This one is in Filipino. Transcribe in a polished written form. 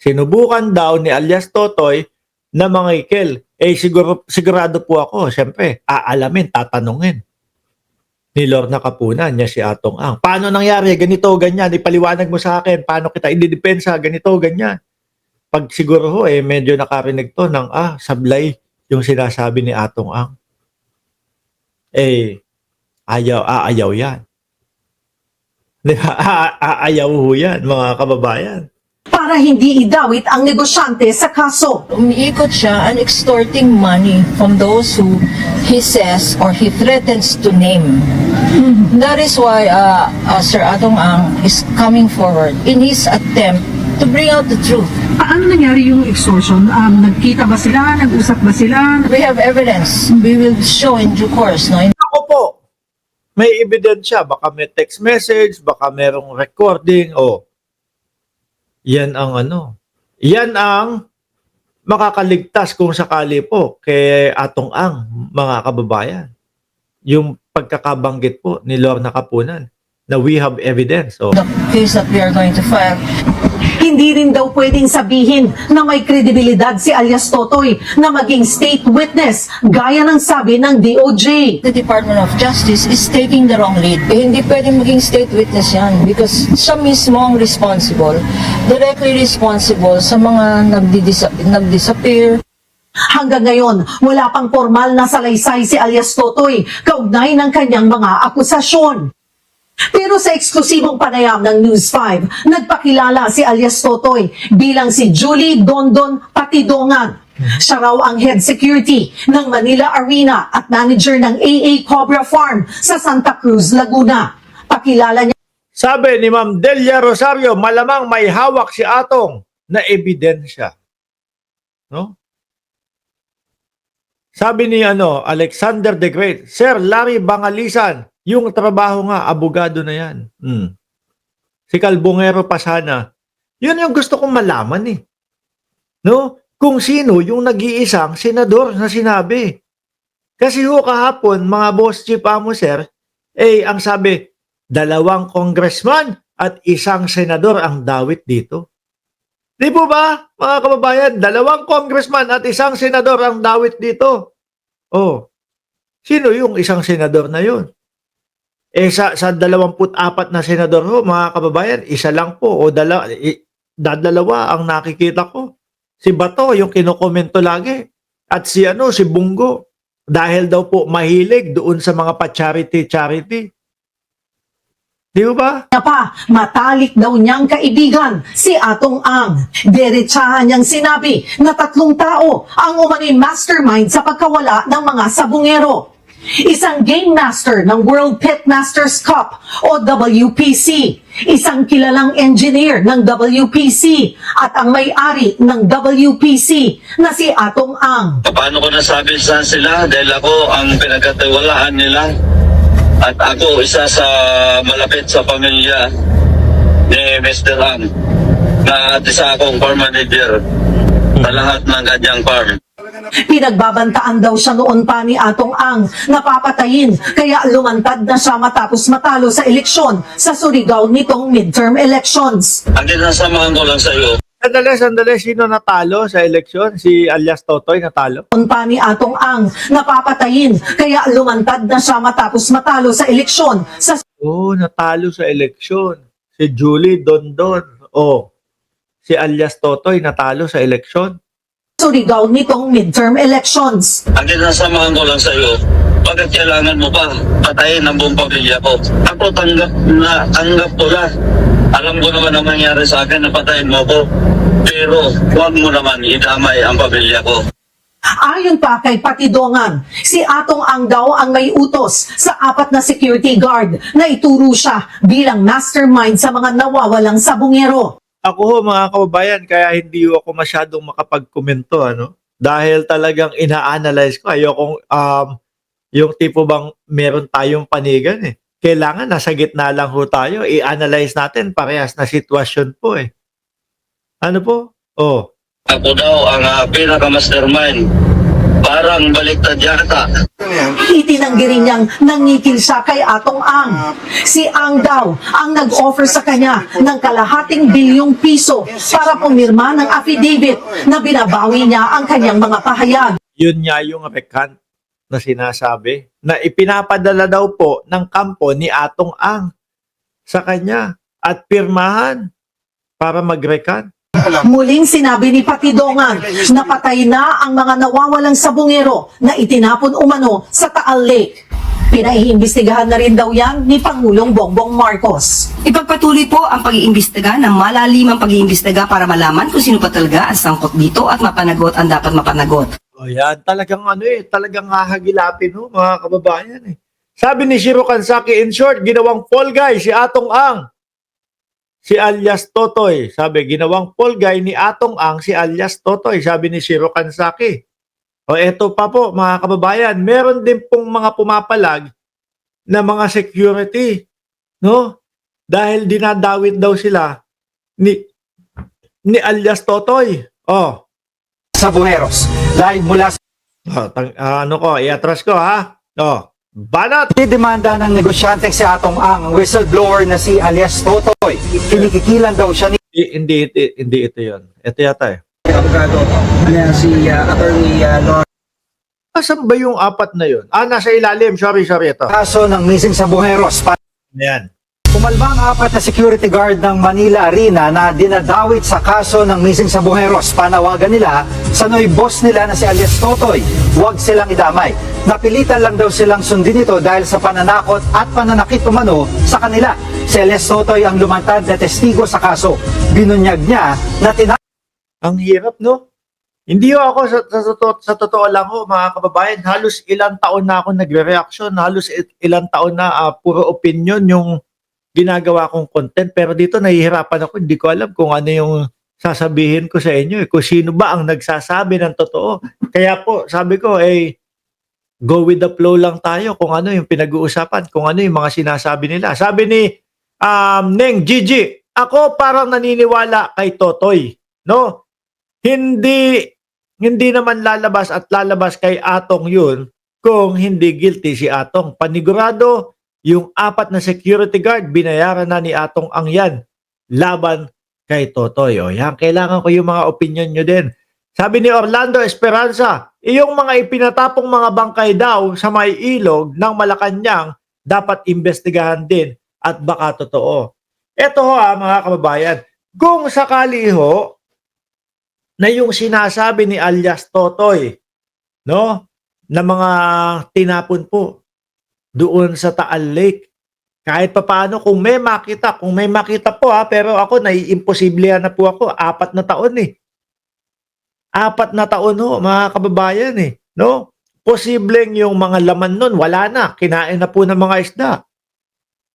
Sinubukan daw ni alias Totoy na mangikil. Sigurado po ako, siyempre, aalamin, tatanungin ni Lorna Kapunan, niya si Atong Ang. Paano nangyari? Ganito, ganyan. Ipaliwanag mo sa akin. Paano kita ididepensa? Ganito, ganyan. Pag siguro ho, medyo nakarinig to ng, sablay yung sinasabi ni Atong Ang. Ayaw yan. Di ba? Ayaw ho yan, mga kababayan. Para hindi idawit ang negosyante sa kaso. Umiikot siya and extorting money from those who he says or he threatens to name. That is why Sir Atong Ang is coming forward in his attempt to bring out the truth. Paano nangyari yung extortion? Nagkita ba sila? Nag-usap ba sila? We have evidence. We will show in due course. No? Ako po, may ebidensya. Baka may text message, baka merong recording, yan ang makakaligtas kung sakali po kay Atong Ang, mga kababayan. Yung pagkakabanggit po ni Lorna Kapunan na we have evidence. The case that we are going to file. Hindi rin daw pwedeng sabihin na may kredibilidad si alias Totoy na maging state witness gaya ng sabi ng DOJ. The Department of Justice is taking the wrong lead. Hindi pwedeng maging state witness yan because siya mismo ang responsible, directly responsible sa mga nagdisappear. Hanggang ngayon, wala pang formal na salaysay si alias Totoy kaugnay ng kanyang mga akusasyon. Pero sa eksklusibong panayam ng News 5, nagpakilala si alias Totoy bilang si Julie Dondon Patidongan. Siya raw ang head security ng Manila Arena at manager ng AA Cobra Farm sa Santa Cruz, Laguna. Pakilala niya. Sabi ni Ma'am Delia Rosario, malamang may hawak si Atong na ebidensya. No? Sabi ni Alexander the Great, Sir Larry Bangalisan, yung trabaho nga, abogado na yan. Si Calbongero pa sana. Yun yung gusto kong malaman eh. No? Kung sino yung nag-iisang senador na sinabi. Kasi kahapon, mga boss chief amo sir, ang sabi, 2 congressman at 1 senador ang dawit dito. Di po ba, mga kababayan, 2 congressman at 1 senador ang dawit dito. Sino yung 1 senador na yun? Sa 24 na senador ho, mga kababayan, 1 lang po o dalawa ang nakikita ko. Si Bato, yung kinokomento lagi. At si Bungo. Dahil daw po mahilig doon sa mga pa-charity. Di ba? Matalik daw niyang kaibigan si Atong Ang. Diretsahan niyang sinabi na 3 tao ang umano'y mastermind sa pagkawala ng mga sabungero. Isang game master ng World Pit Masters Cup o WPC, isang kilalang engineer ng WPC at ang may-ari ng WPC na si Atong Ang. Paano ko nasabi saan sila? Dahil ako ang pinagkatiwalaan nila at ako isa sa malapit sa pamilya ni Mr. Ang na isa akong farm manager sa lahat ng kanyang farm. Pinagbabantaan daw siya noon pa ni Atong Ang na papatayin kaya lumantad na siya matapos matalo sa eleksyon sa Surigao nitong midterm elections. Ang kinasamahan ko lang sa iyo. Sandali, sino natalo sa eleksyon? Si alias Totoy natalo? Noon pa ni Atong Ang na papatayin kaya lumantad na siya matapos matalo sa eleksyon sa Natalo sa eleksyon. Si Julie Dondon. Si alias Totoy natalo sa eleksyon. Surigao nitong midterm elections. Ang kinasamahan ko lang sa iyo, bakit kailangan mo pa patayin ang buong pamilya ko? Ako tanggap ko na. Alam ko naman ang mangyari sa akin na patayin mo ko. Pero huwag mo naman idamay ang pamilya ko. Ayon pa kay Patidongan, si Atong Ang daw ang may utos sa 4 na security guard na ituro siya bilang mastermind sa mga nawawalang sabungero. Ako mga kababayan, kaya hindi ako masyadong makapag-komento, Dahil talagang ina-analyze ko. Ayokong, yung tipo bang meron tayong panigan Kailangan nasa gitna lang ho tayo. I-analyze natin parehas na sitwasyon po Ano po? Ako daw ang pinaka-mastermind Parang baliktad yata. Itinanggi rin niyang nangikil siya kay Atong Ang. Si Ang daw ang nag-offer sa kanya ng kalahating bilyong piso para pumirma ng affidavit na binabawi niya ang kanyang mga pahayag. Yun nga yung recant na sinasabi na ipinapadala daw po ng kampo ni Atong Ang sa kanya at pirmahan para mag-recant. Muling sinabi ni Patidongan na patay na ang mga nawawalang sabungero na itinapon umano sa Taal Lake. Pinaiimbestigahan na rin daw yan ni Pangulong Bongbong Marcos. Ipagpatuloy po ang pag-iimbestiga ng malalimang pag-iimbestiga para malaman kung sino pa talaga ang sangkot dito at mapanagot ang dapat mapanagot. O yan, talagang talagang hahagilapin mga kababayan Sabi ni Shiro Kansaki, in short, ginawang fall guy si Atong Ang. Si alias Totoy. Sabi, ginawang fall guy ni Atong Ang si alias Totoy. Sabi ni Shiro Kansaki. O eto pa po mga kababayan, meron din pong mga pumapalag na mga security. No? Dahil dinadawit daw sila ni alias Totoy. O. Sa Bueros. Live mula sa Iatras ko ha. O. Banat! demanda ng negosyante si Atong Ang, whistleblower na si alias Totoy. Kinikikilan daw siya ni Hindi ito yun. Ito yata abogado na si attorney Lord. Asan ba yung apat na yun? Nasa ilalim. Sorry, ito. kaso ng missing sa Bueros. Ayan. Pumalma ang apat na security guard ng Manila Arena na dinadawit sa kaso ng missing sa Bueros. Panawagan nila sa noy boss nila na si alias Totoy, huwag silang idamay. Napilitan lang daw silang sundin ito dahil sa pananakot at pananakit umano sa kanila. Si alias Totoy ang lumantad na testigo sa kaso. Binunyag niya na Ang hirap, no? Hindi ako, sa totoo lang mga kababayan, halos ilang taon na ako nagre-reaction, halos ilang taon na puro opinion yung ginagawa kong content. Pero dito nahihirapan ako, hindi ko alam kung ano yung sasabihin ko sa inyo. Kung sino ba ang nagsasabi ng totoo. Kaya po, sabi ko, go with the flow lang tayo kung ano yung pinag-uusapan, kung ano yung mga sinasabi nila. Sabi ni Neng Gigi, ako parang naniniwala kay Totoy, no? Hindi naman lalabas kay Atong yun kung hindi guilty si Atong. Panigurado, yung apat na security guard, binayaran na ni Atong Ang yan laban kay Totoy. O yan, kailangan ko yung mga opinion nyo din. Sabi ni Orlando Esperanza, yung mga ipinatapong mga bangkay daw sa may ilog ng Malacanang dapat imbestigahan din at baka totoo. Ito mga kababayan, kung sakali na yung sinasabi ni alias Totoy, no, na mga tinapon po doon sa Taal Lake, kahit papaano kung may makita po pero ako naiimposible na po ako, 4 na taon 4 na taon mga kababayan no? Posibleng yung mga laman nun, wala na, kinain na po ng mga isda.